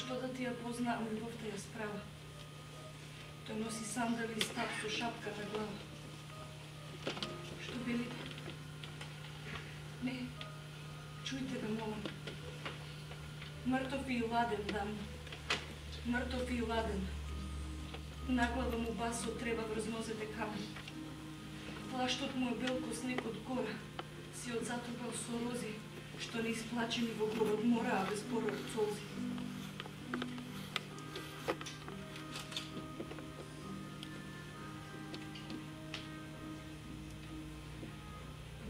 Што да ти ја познавам, љубовта ја справа. Тој носи сандали и стап со шапка на глава. Што велите? Не, чујте ме, молам. Мртов и ладен дам. Мртов и ладен. На глава му басо треба врз нозете камен. Плаштот му е бел ко снег од гора. Си од затопал со рози, што не исплачени во гор од мора, а без пора од солзи.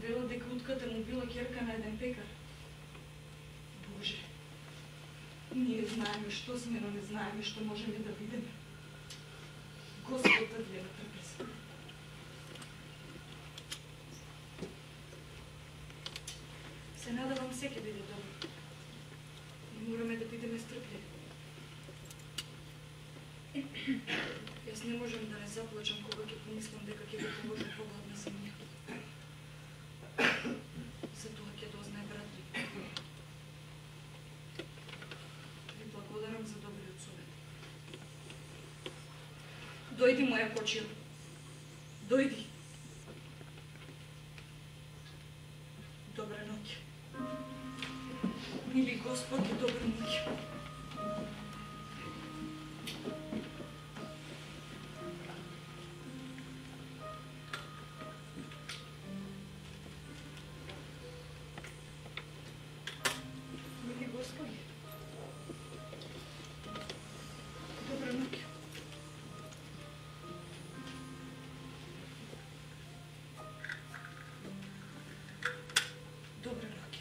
Велат дека утката му била ќерка на еден пекар. Боже, ние знаеме што сме, но не знаеме што можеме да видиме. Господ да ви ја натрпи. Се надавам се ќе биде добро. И мораме да бидеме стрпливи. Јас не можам да не заплачам кога ќе помислам дека ќе го положам поглед на земја. Затоа ќе дознае брат ми. Ви благодарам за добриот совет. Дојди, моја кочија. Дојди. Добра ноќ. Мили Господи, добра ноќ. Мили Господи, добра ноќ. Добра ноќ.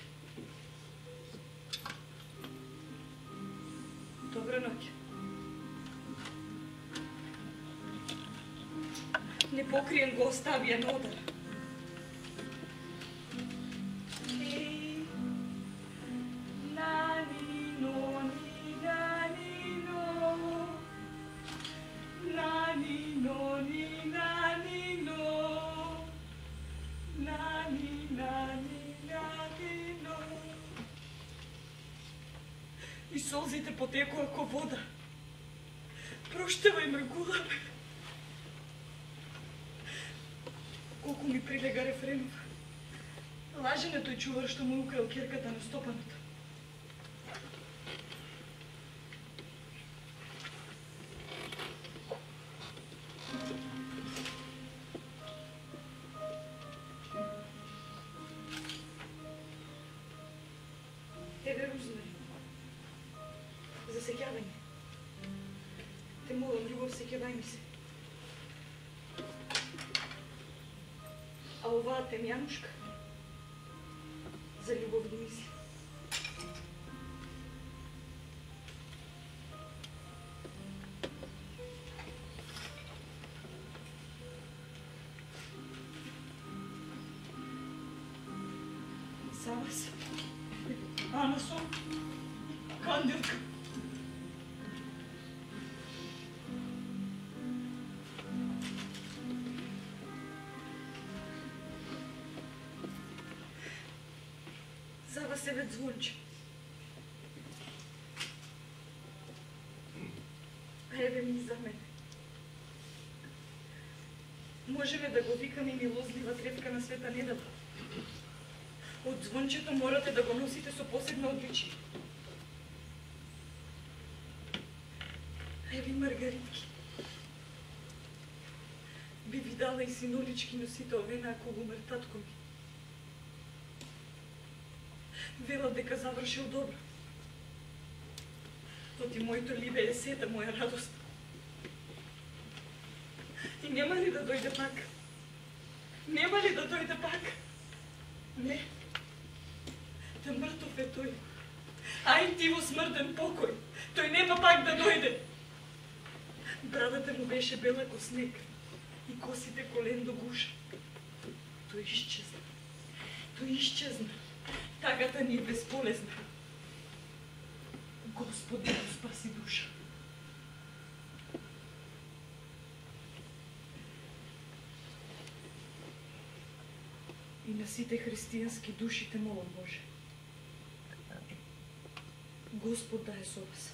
Добра ноќ. Непокриен го оставија на одар. И солзите потекоа ко вода. Проштевај ме, Гулабе. Колку ми прилега рефренов. Лажен е тој чувар што му украл ќерката на стопанот. Еве Рузмери. Засеќавај ме. Те молам, љубов, сеќавај ми се. А оваа темјанушка за љубов да мисли. За вас, Анасо, Канделка. За вас е вет звонче. Еве ми за мене. Можеме да го викаме милозлива трепка на света недела. Од звончето морате да го носите со посебно одличие. Еви Маргаритки. Би ви дала и синолички носите овена ако умер татко ми. Велат дека завршил добро. Тоти моето либе е сета моја радост. И нема ли да дојде пак? Нема ли да дојде пак? Не. Та мртов е тој. Ај ти во смртен покој. Тој нема пак да дојде. Брадата му беше бела ко снег и косите колен до гуша. Тој исчезна. Тој исчезна. Тагата ни е безполезна. Господ да го спаси душа. И на сите христијански души те молам, Боже. Господ да е со вас.